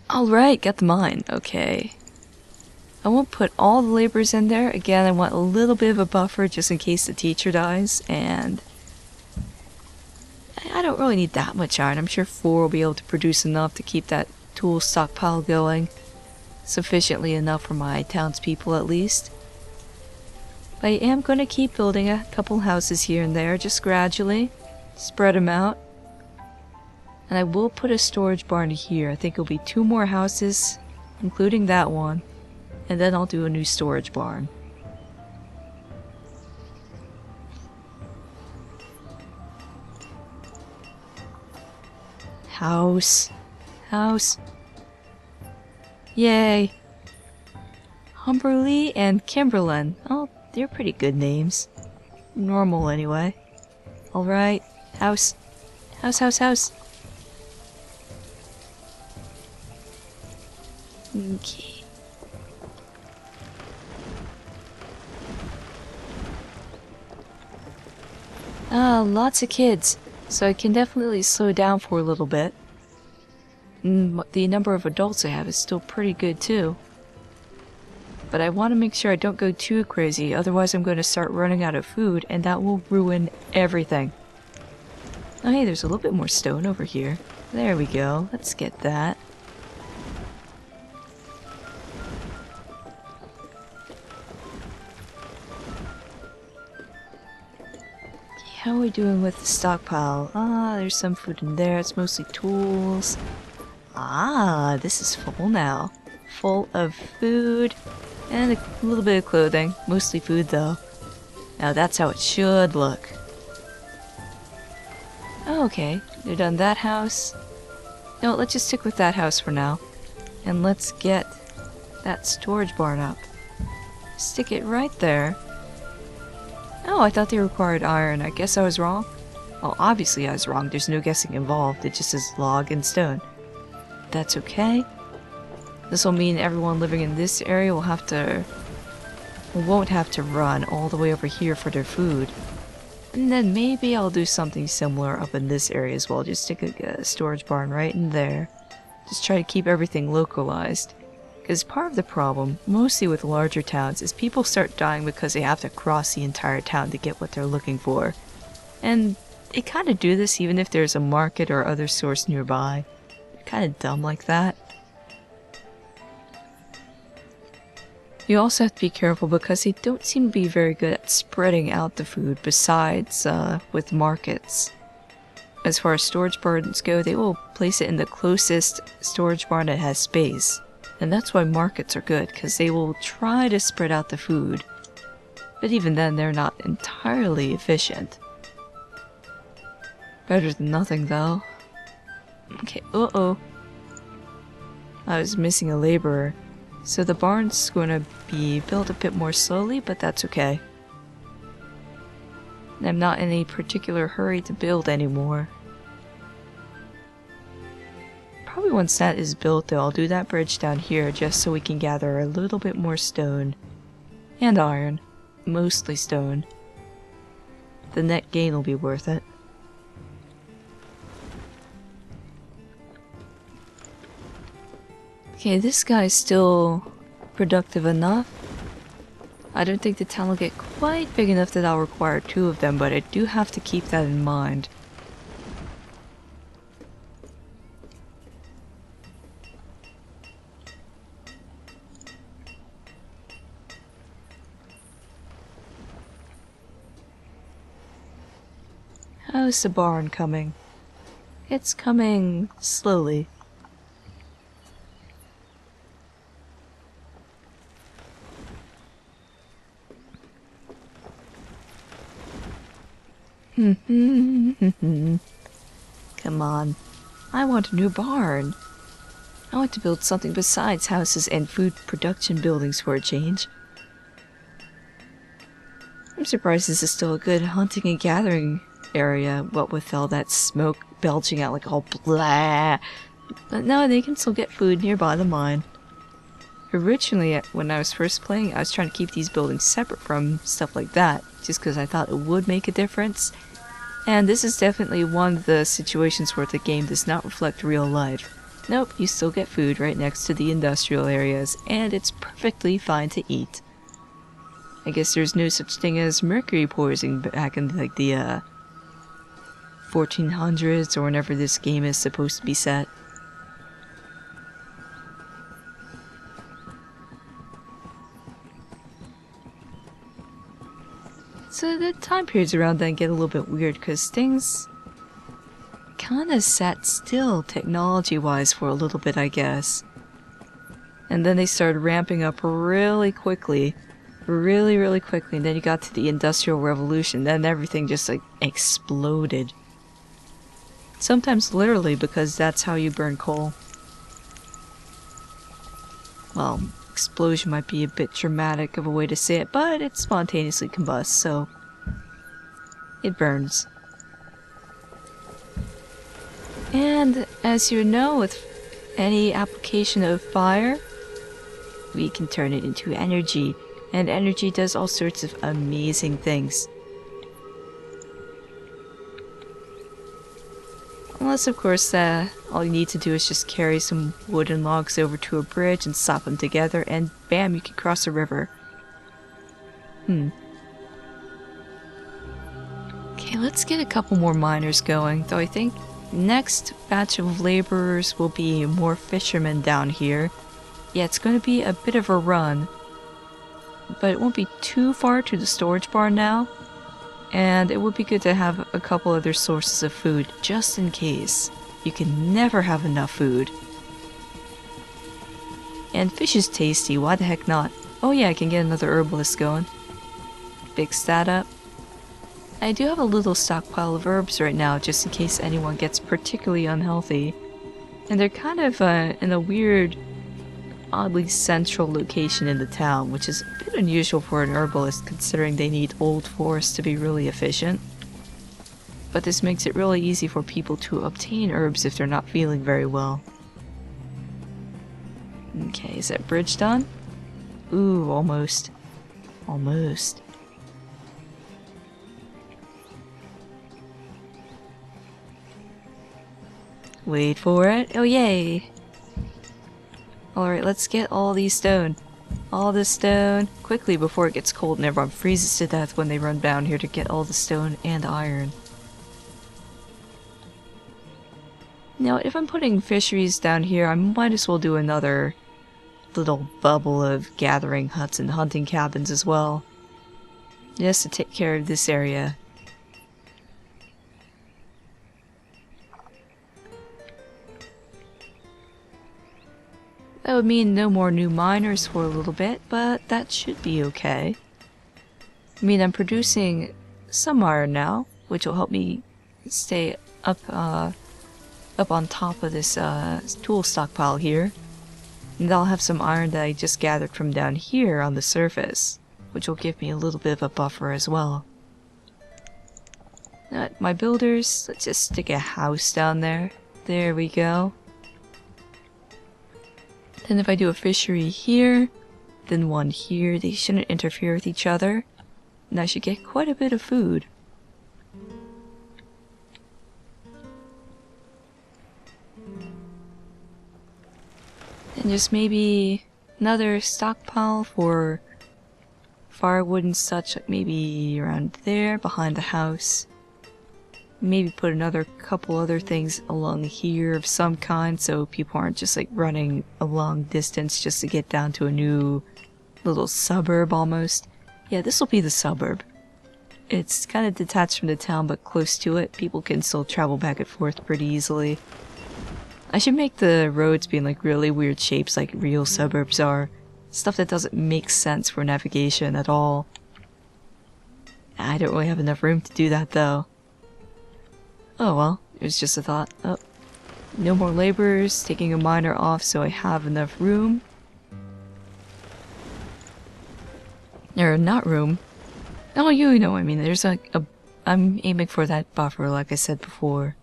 Alright, got the mine. Okay. I won't put all the laborers in there. Again, I want a little bit of a buffer just in case the teacher dies, and I don't really need that much iron. I'm sure 4 will be able to produce enough to keep that tool stockpile going. Sufficiently enough for my townspeople at least. But I am going to keep building a couple houses here and there, just gradually. Spread them out. And I will put a storage barn here. I think it'll be 2 more houses, including that one. And then I'll do a new storage barn. House. House. Yay. Humberly and Kimberlin. Oh, they're pretty good names. Normal anyway. Alright. House. House, house, house. Okay. Lots of kids, so I can definitely slow down for a little bit. The number of adults I have is still pretty good too. But I want to make sure I don't go too crazy, otherwise I'm going to start running out of food, and that will ruin everything. Oh hey, there's a little bit more stone over here. There we go, let's get that. How are we doing with the stockpile? There's some food in there. It's mostly tools. This is full now. Full of food and a little bit of clothing. Mostly food though. Now that's how it should look. Oh, okay. They're done that house. No, let's just stick with that house for now. And let's get that storage barn up. Stick it right there. Oh, I thought they required iron. I guess I was wrong. Well, obviously I was wrong. There's no guessing involved. It just says log and stone. That's okay. This will mean everyone living in this area won't have to run all the way over here for their food. And then maybe I'll do something similar up in this area as well. Just stick a storage barn right in there. Just try to keep everything localized. Because part of the problem, mostly with larger towns, is people start dying because they have to cross the entire town to get what they're looking for. And they kind of do this even if there's a market or other source nearby. They're kind of dumb like that. You also have to be careful because they don't seem to be very good at spreading out the food besides with markets. As far as storage barns go, they will place it in the closest storage barn that has space. And that's why markets are good, because they will try to spread out the food. But even then, they're not entirely efficient. Better than nothing, though. Okay, uh-oh. I was missing a laborer. So the barn's going to be built a bit more slowly, but that's okay. I'm not in a particular hurry to build anymore. Probably once that is built though, I'll do that bridge down here just so we can gather a little bit more stone. And iron. Mostly stone. The net gain will be worth it. Okay, this guy's still productive enough. I don't think the town will get quite big enough that I'll require 2 of them, but I do have to keep that in mind. How's the barn coming? It's coming slowly. Come on. I want a new barn. I want to build something besides houses and food production buildings for a change. I'm surprised this is still a good hunting and gathering area, what with all that smoke belching out like all blah. But no, they can still get food nearby the mine. Originally, when I was first playing, I was trying to keep these buildings separate from stuff like that, just because I thought it would make a difference. And this is definitely one of the situations where the game does not reflect real life. Nope, you still get food right next to the industrial areas, and it's perfectly fine to eat. I guess there's no such thing as mercury poisoning back in like the 1400s or whenever this game is supposed to be set. So the time periods around then get a little bit weird because things kind of sat still technology-wise for a little bit, I guess. And then they started ramping up really quickly. Really quickly. And then you got to the Industrial Revolution. Then everything just like exploded. Sometimes literally because that's how you burn coal. Well, explosion might be a bit dramatic of a way to say it, but it spontaneously combusts, so it burns. And as you know, with any application of fire, we can turn it into energy, and energy does all sorts of amazing things. Unless, of course, all you need to do is just carry some wooden logs over to a bridge and slap them together, and bam, you can cross a river. Okay, let's get a couple more miners going, though I think next batch of laborers will be more fishermen down here. Yeah, it's going to be a bit of a run, but it won't be too far to the storage barn now. And it would be good to have a couple other sources of food, just in case. You can never have enough food. And fish is tasty, why the heck not? Oh yeah, I can get another herbalist going. Big stat up. I do have a little stockpile of herbs right now, just in case anyone gets particularly unhealthy. And they're kind of in a weird, oddly central location in the town, which is a bit unusual for an herbalist considering they need old forests to be really efficient. But this makes it really easy for people to obtain herbs if they're not feeling very well. Okay, is that bridge done? Ooh, almost. Almost. Wait for it. Oh, yay! Alright, let's get all these stone. All this stone quickly before it gets cold and everyone freezes to death when they run down here to get all the stone and iron. Now, if I'm putting fisheries down here, I might as well do another little bubble of gathering huts and hunting cabins as well. Just to take care of this area. That would mean no more new miners for a little bit, but that should be okay. I mean, I'm producing some iron now, which will help me stay up on top of this tool stockpile here. And I'll have some iron that I just gathered from down here on the surface, which will give me a little bit of a buffer as well. Now, my builders, let's just stick a house down there. There we go. Then if I do a fishery here, then one here, they shouldn't interfere with each other. And I should get quite a bit of food. And just maybe another stockpile for firewood and such, like maybe around there, behind the house. Maybe put another couple other things along here of some kind so people aren't just like running a long distance just to get down to a new little suburb almost. Yeah, this will be the suburb. It's kind of detached from the town but close to it. People can still travel back and forth pretty easily. I should make the roads be in like really weird shapes like real suburbs are. Stuff that doesn't make sense for navigation at all. I don't really have enough room to do that though. Oh well, it was just a thought. Oh, no more laborers, taking a miner off so I have enough room. Or not room. Oh, you know what I mean, there's like a... I'm aiming for that buffer like I said before.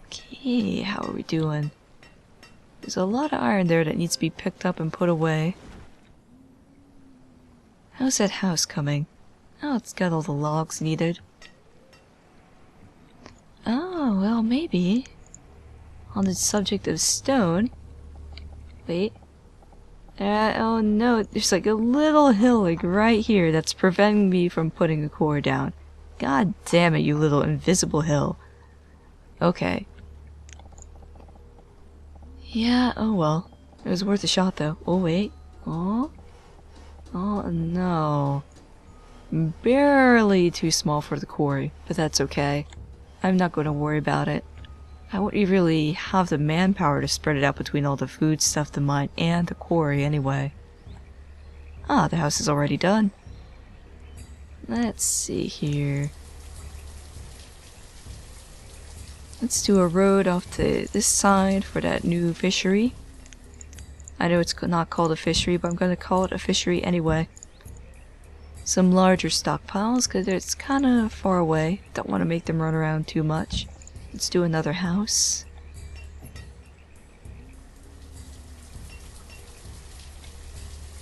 Okay, how are we doing? There's a lot of iron there that needs to be picked up and put away. How's that house coming? Oh, it's got all the logs needed. Oh, well, maybe. On the subject of stone... Wait. Oh no, there's like a little hill like right here that's preventing me from putting a core down. God damn it, you little invisible hill. Okay. Yeah, oh well. It was worth a shot though. Oh wait. Oh. Oh no. Barely too small for the quarry, but that's okay. I'm not going to worry about it. I wouldn't really have the manpower to spread it out between all the food stuff, the mine, and the quarry anyway. Ah, the house is already done. Let's see here. Let's do a road off to this side for that new fishery. I know it's not called a fishery, but I'm going to call it a fishery anyway. Some larger stockpiles, because it's kind of far away. Don't want to make them run around too much. Let's do another house.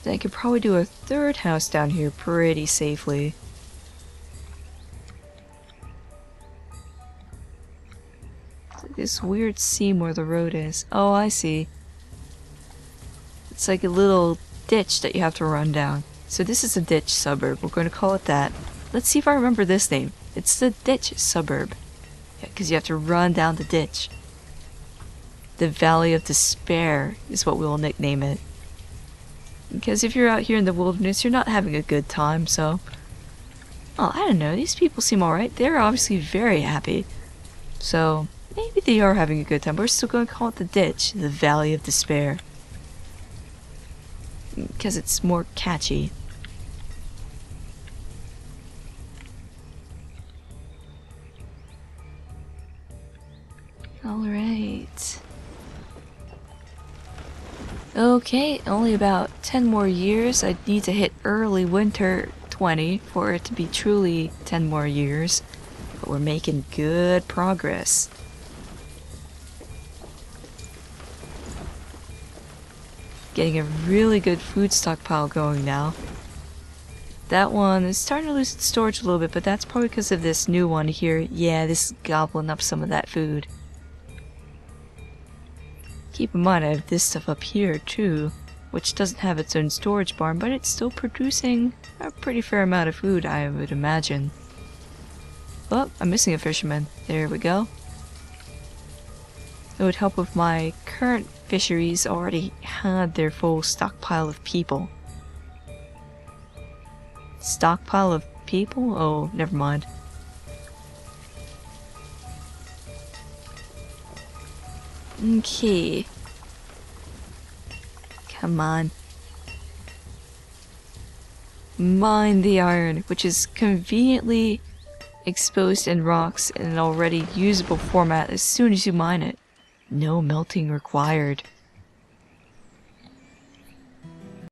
Then I could probably do a third house down here pretty safely. This weird seam where the road is. Oh, I see. It's like a little ditch that you have to run down. So this is a ditch suburb. We're going to call it that. Let's see if I remember this name. It's the ditch suburb. Yeah, because you have to run down the ditch. The Valley of Despair is what we'll nickname it. Because if you're out here in the wilderness, you're not having a good time, so... Oh, I don't know. These people seem alright. They're obviously very happy. So, maybe they are having a good time. We're still going to call it the ditch. The Valley of Despair. Because it's more catchy. Alright. Okay, only about 10 more years. I'd need to hit early winter 20 for it to be truly 10 more years. But we're making good progress. Getting a really good food stockpile going now. That one is starting to lose its storage a little bit, but that's probably because of this new one here. Yeah, this is gobbling up some of that food. Keep in mind I have this stuff up here too, which doesn't have its own storage barn, but it's still producing a pretty fair amount of food, I would imagine. Oh, I'm missing a fisherman. There we go. It would help if my current fisheries already had their full stockpile of people. Stockpile of people? Oh, never mind. Okay. Come on. Mine the iron, which is conveniently exposed in rocks in an already usable format as soon as you mine it. No melting required.